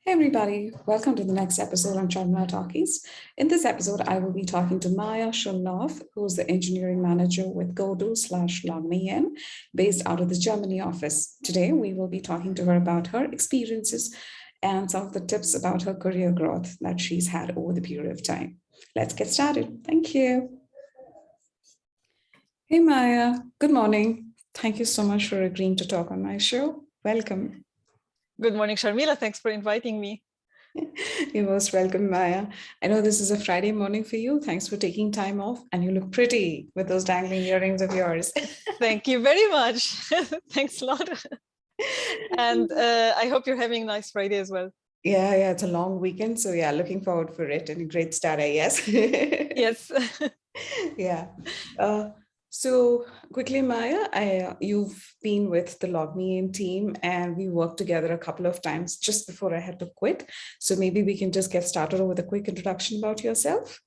Hey everybody, welcome to the next episode on Chandra Talkies. In this episode, I will be talking to Maya Shallouf, who's the engineering manager with GoTo/LogMeIn, based out of the Germany office. Today, we will be talking to her about her experiences and some of the tips about her career growth that she's had over the period of time. Let's get started. Thank you. Hey Maya, good morning. Thank you so much for agreeing to talk on my show. Welcome. Good morning, Sharmila. Thanks for inviting me. You're most welcome, Maya. I know this is a Friday morning for you. Thanks for taking time off, and you look pretty with those dangling earrings of yours. Thank you very much. Thanks a lot. And I hope you're having a nice Friday as well. Yeah, it's a long weekend. So yeah, looking forward for it and a great start, I guess. Yes. Yeah. So quickly, Maya, you've been with the LogMeIn team and we worked together a couple of times just before I had to quit. So maybe we can just get started with a quick introduction about yourself.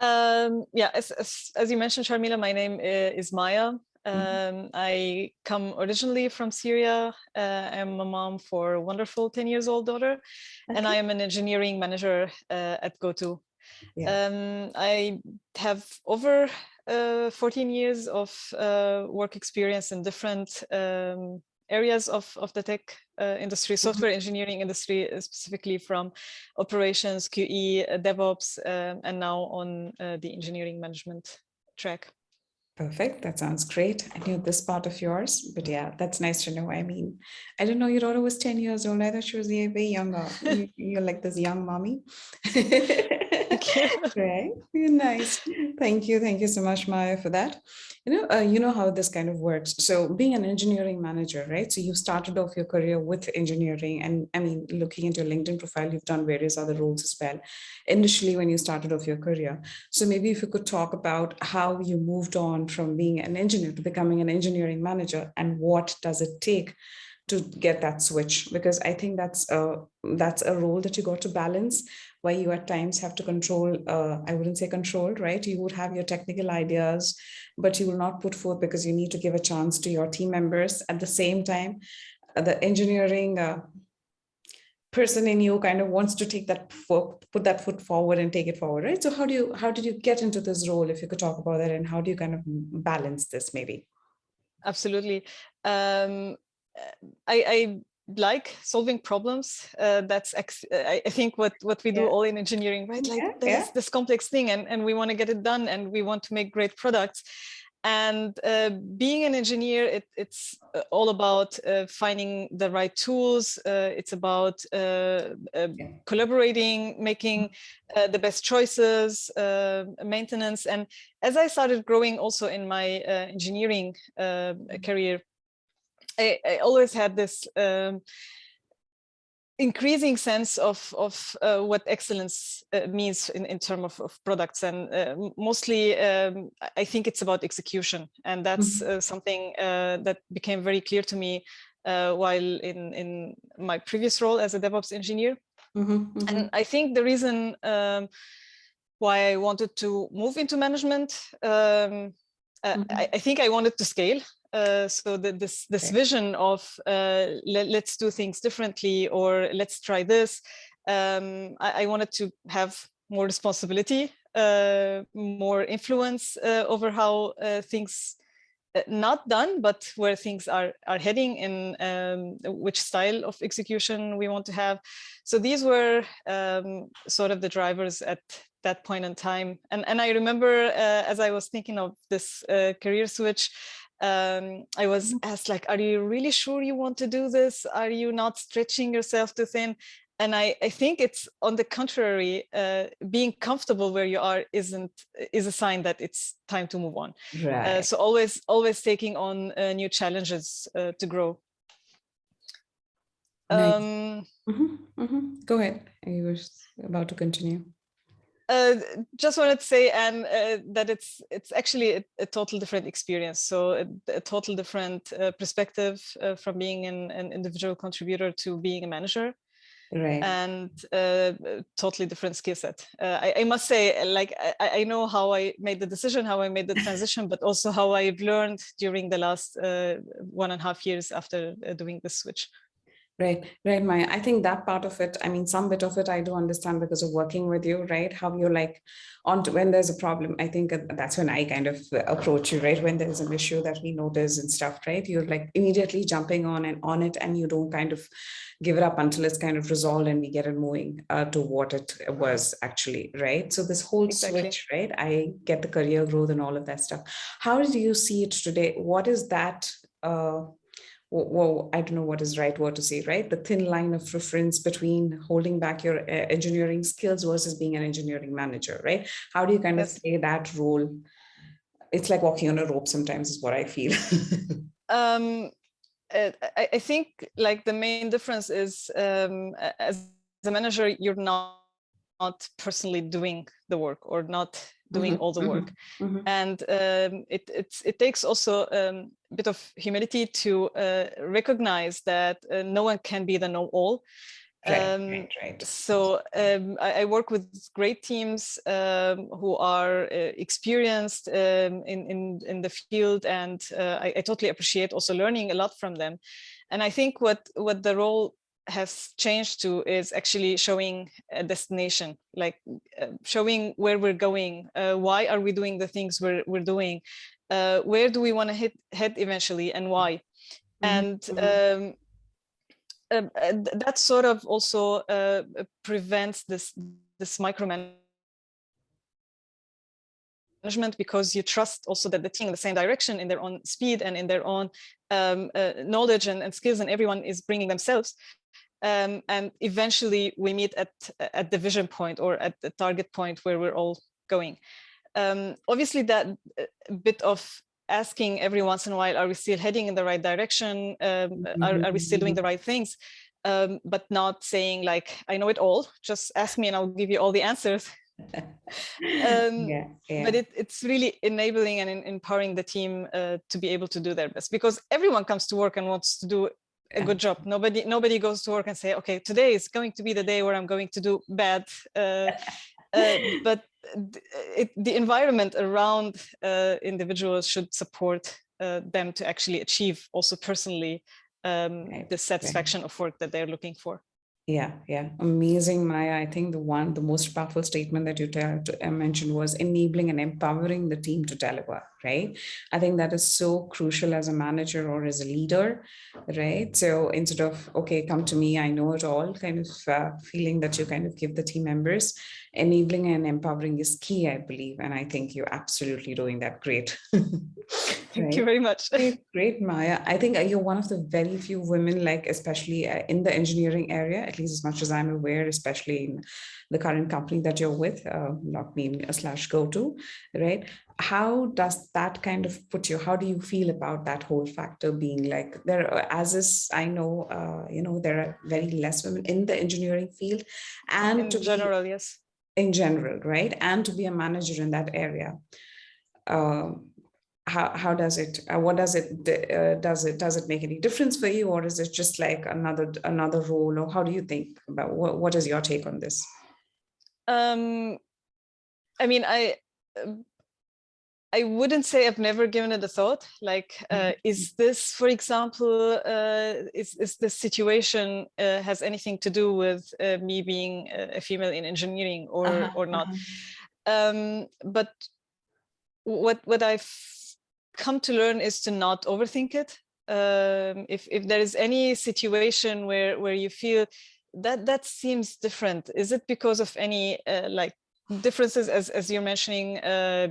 Yeah, as you mentioned, Sharmila, my name is Maya. I come originally from Syria. I'm a mom for a wonderful 10-year-old daughter, and I am an engineering manager at GoTo. Yeah. I have over 14 years of work experience in different areas of the tech industry, software engineering industry, specifically from operations, QE, DevOps, and now on the engineering management track. Perfect. That sounds great. I knew this part of yours, but yeah, that's nice to know. I mean, I didn't know your daughter was 10 years old. I thought she was way younger. You're like this young mommy. Thank you. Right. Nice. Thank you. Thank you so much, Maya, for that. You know how this kind of works. So being an engineering manager, right? So you started off your career with engineering. And I mean, looking at your LinkedIn profile, you've done various other roles as well, initially when you started off your career. So maybe if you could talk about how you moved on from being an engineer to becoming an engineering manager and what does it take to get that switch, because I think that's a role that you got to balance, where you at times have to control, I wouldn't say controlled, right? You would have your technical ideas, but you will not put forth because you need to give a chance to your team members. At the same time, the engineering person in you kind of wants to take that foot, put that foot forward and take it forward, right? So how did you get into this role, if you could talk about that, and how do you kind of balance this maybe? Absolutely. I like solving problems. That's I think what we do all in engineering, right? Like there's this complex thing, and we want to get it done, and we want to make great products. And being an engineer, it's all about finding the right tools. It's about collaborating, making the best choices, maintenance. And as I started growing also in my engineering career, I always had this increasing sense of what excellence means in terms of products, and mostly I think it's about execution, and that's something that became very clear to me while in my previous role as a DevOps engineer. And I think the reason why I wanted to move into management, I think I wanted to scale. So this vision of let's do things differently, or let's try this. I wanted to have more responsibility, more influence over how things not done, but where things are heading, in which style of execution we want to have. So these were sort of the drivers at that point in time. And I remember as I was thinking of this career switch, I was asked, like, are you really sure you want to do this? Are you not stretching yourself too thin? And I think it's on the contrary, being comfortable where you are is a sign that it's time to move on. Right. So always taking on new challenges to grow. Nice. Go ahead. You were about to continue. Just wanted to say, and that it's actually a total different experience. So a total different perspective from being an individual contributor to being a manager. Right. And totally different skill set. I must say, like, I know how I made the decision, how I made the transition, but also how I've learned during the last 1.5 years after doing this switch. Right, Maya. I think that part of it, I mean, some bit of it I do understand because of working with you, right? How you're like on to when there's a problem. I think that's when I kind of approach you, right? When there's an issue that we notice and stuff, right? You're like immediately jumping on and on it, and you don't kind of give it up until it's kind of resolved and we get it moving to what it was actually, right? So this whole Exactly. switch, right? I get the career growth and all of that stuff. How do you see it today? What is that? Well, I don't know what is the right word to say, right? The thin line of reference between holding back your engineering skills versus being an engineering manager, right? How do you kind of Yes. play that role? It's like walking on a rope sometimes, is what I feel. Um, I think like the main difference is as a manager, you're not personally doing the work or not doing all the work. And it takes also a bit of humility to recognize that no one can be the know-all. Right. So I work with great teams who are experienced in the field, and I totally appreciate also learning a lot from them. And I think what the role has changed to is actually showing a destination, like showing where we're going, why are we doing the things we're doing, where do we want to head eventually, and why. And that sort of also prevents this micromanagement, because you trust also that the team in the same direction, in their own speed and in their own knowledge and skills, and everyone is bringing themselves. And eventually we meet at the vision point or at the target point where we're all going. Obviously that bit of asking every once in a while, are we still heading in the right direction? Are we still doing the right things? But not saying like, I know it all, just ask me and I'll give you all the answers. Yeah, But yeah. it's really enabling and empowering the team to be able to do their best, because everyone comes to work and wants to do a good job. Nobody goes to work and say, okay, today is going to be the day where I'm going to do bad. But the environment around individuals should support them to actually achieve also personally the Right. satisfaction of work that they're looking for. Yeah. Amazing, Maya. I think the most powerful statement that you mentioned was enabling and empowering the team to deliver, right? I think that is so crucial as a manager or as a leader, right? So instead of, okay, come to me, I know it all, kind of feeling that you kind of give the team members, enabling and empowering is key, I believe. And I think you're absolutely doing that great. Thank you Right. very much. Great, Maya. I think you're one of the very few women, like especially in the engineering area, at least as much as I'm aware, especially in the current company that you're with, not me slash GoTo, right? How does that kind of put you? How do you feel about that whole factor being like there? As is, I know, there are very less women in the engineering field, and to In be general, yes. in general, right, and to be a manager in that area. Um, how does it what does it make any difference for you, or is it just like another role, or how do you think about what is your take on this? um I mean, I wouldn't say I've never given it a thought. Like, is this, for example, is this situation has anything to do with me being a female in engineering Uh-huh, or not? uh-huh. But what I've come to learn is to not overthink it. If there is any situation where you feel that seems different, is it because of any like differences, as you're mentioning,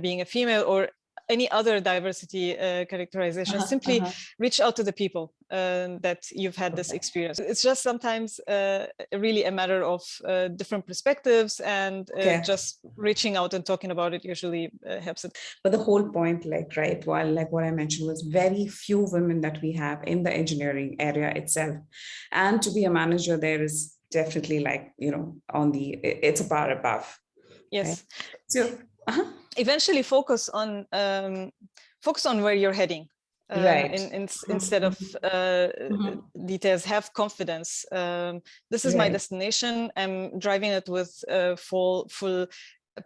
being a female, or any other diversity characterization? Uh-huh, Simply uh-huh. reach out to the people that you've had this Okay. experience. It's just sometimes really a matter of different perspectives, and Okay. just reaching out and talking about it usually helps it. But the whole point, like, right, while like what I mentioned was very few women that we have in the engineering area itself, and to be a manager there is definitely like, on the it's a bar above, right? Yes. So uh-huh. Eventually focus on where you're heading, Right. instead of Mhm. details. Have confidence. This is my Right. destination. I'm driving it with full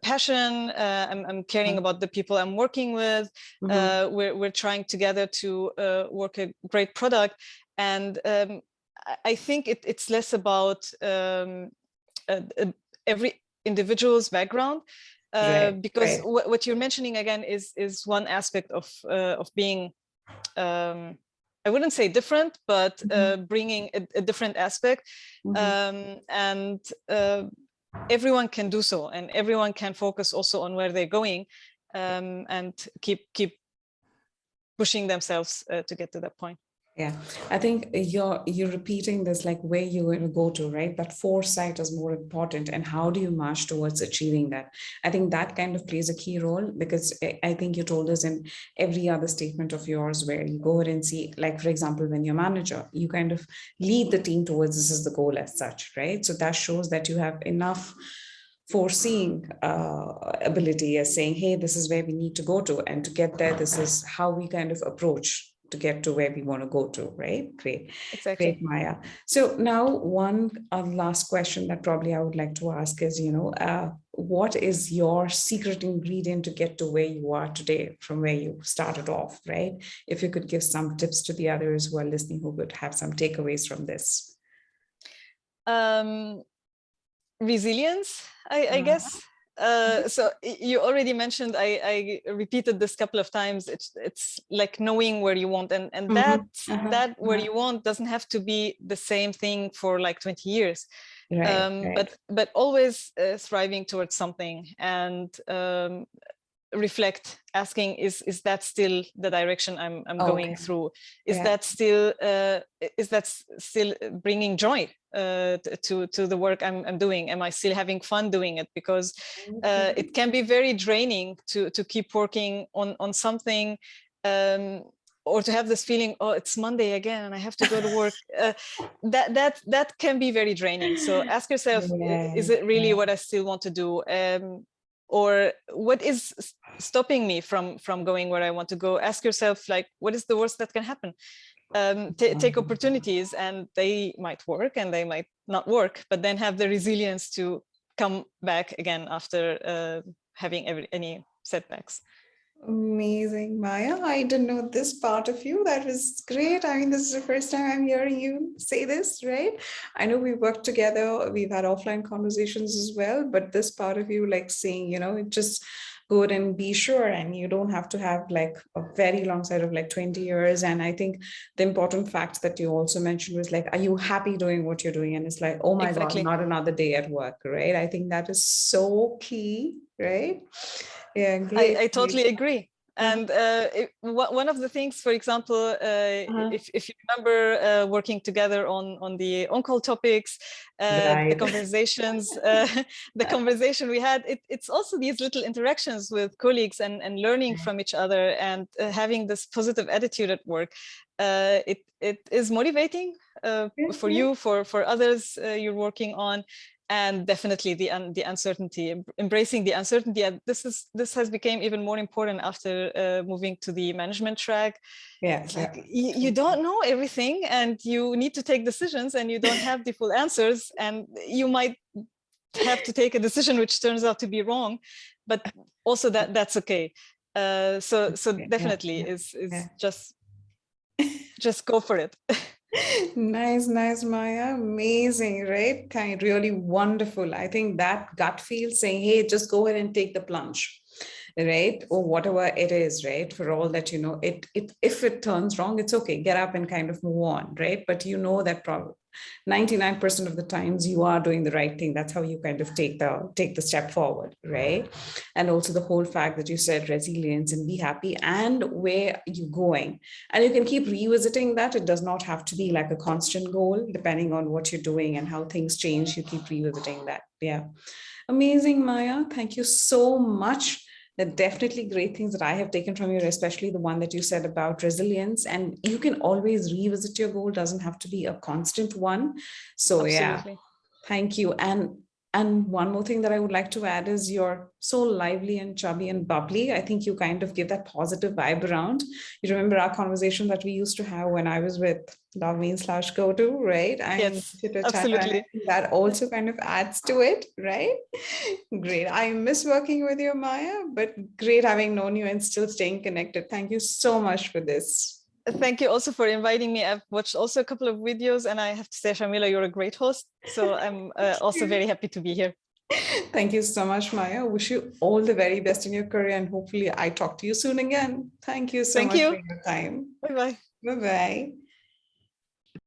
passion. I'm caring about the people I'm working with. Mhm. We're trying together to work a great product, and I think it's less about every individual's background, because what you're mentioning again is one aspect of being, I wouldn't say different, but bringing a different aspect, and everyone can do so, and everyone can focus also on where they're going, and keep pushing themselves to get to that point. Yeah, I think you're repeating this like where you're going to go to, right? That foresight is more important, and how do you march towards achieving that? I think that kind of plays a key role, because I think you told us in every other statement of yours where you go ahead and see, like, for example, when you're manager, you kind of lead the team towards this is the goal as such, right? So that shows that you have enough foreseeing ability as saying, hey, this is where we need to go to, and to get there, this is how we kind of approach to get to where we want to go to, right? Great. Exactly. Great, Maya. So now one last question that probably I would like to ask is, what is your secret ingredient to get to where you are today from where you started off, right? If you could give some tips to the others who are listening, who would have some takeaways from this. Resilience, I guess. So you already mentioned, I repeated this a couple of times, it's like knowing where you want, and that where you want doesn't have to be the same thing for like 20 years, but always striving towards something, and reflect, asking, is that still the direction I'm going through? Is that still bringing joy to the work I'm doing? Am I still having fun doing it? Because it can be very draining to keep working on something, or to have this feeling, oh, it's Monday again and I have to go to work. That can be very draining. So ask yourself, is it really what I still want to do? Or what is stopping me from going where I want to go? Ask yourself, like, what is the worst that can happen? Take opportunities, and they might work and they might not work, but then have the resilience to come back again after having any setbacks. Amazing, Maya. I didn't know this part of you. That was great. I mean, this is the first time I'm hearing you say this, right? I know we worked together, we've had offline conversations as well, but this part of you, like saying, just go ahead and be sure, and you don't have to have like a very long side of like 20 years. And I think the important fact that you also mentioned was like, are you happy doing what you're doing? And it's like, oh my God, not another day at work, right? I think that is so key, right? Yeah, great. I totally agree. And one of the things, for example, if you remember working together on the on-call topics, the conversations, the conversation we had, it's also these little interactions with colleagues and learning from each other, and having this positive attitude at work. It is motivating for you, for others you're working on. And definitely the uncertainty, embracing the uncertainty. And this has become even more important after moving to the management track. It's like you don't know everything, and you need to take decisions, and you don't have the full answers, and you might have to take a decision which turns out to be wrong, but also that's okay. So definitely is just go for it. Nice, Maya. Amazing, right? Really wonderful. I think that gut feel saying, hey, just go ahead and take the plunge, right? Or whatever it is, right? For all that, if it turns wrong, it's okay. Get up and kind of move on, right? But that probably 99% of the times you are doing the right thing. That's how you kind of take the step forward, right? And also the whole fact that you said resilience and be happy, and where you're going, and you can keep revisiting that. It does not have to be like a constant goal. Depending on what you're doing and how things change, you keep revisiting that. Yeah, amazing, Maya. Thank you so much. There are definitely great things that I have taken from you, especially the one that you said about resilience. And you can always revisit your goal, doesn't have to be a constant one. So absolutely. Yeah, thank you. And one more thing that I would like to add is you're so lively and chubby and bubbly. I think you kind of give that positive vibe around. You remember our conversation that we used to have when I was with GoTo, right? Yes, absolutely. That also kind of adds to it, right? Great. I miss working with you, Maya, but great having known you and still staying connected. Thank you so much for this. Thank you also for inviting me. I've watched also a couple of videos, and I have to say, Shamila, you're a great host. So I'm also very happy to be here. Thank you so much, Maya. Wish you all the very best in your career, and hopefully I talk to you soon again. Thank you so Thank much for you. your time. Bye bye. Bye bye.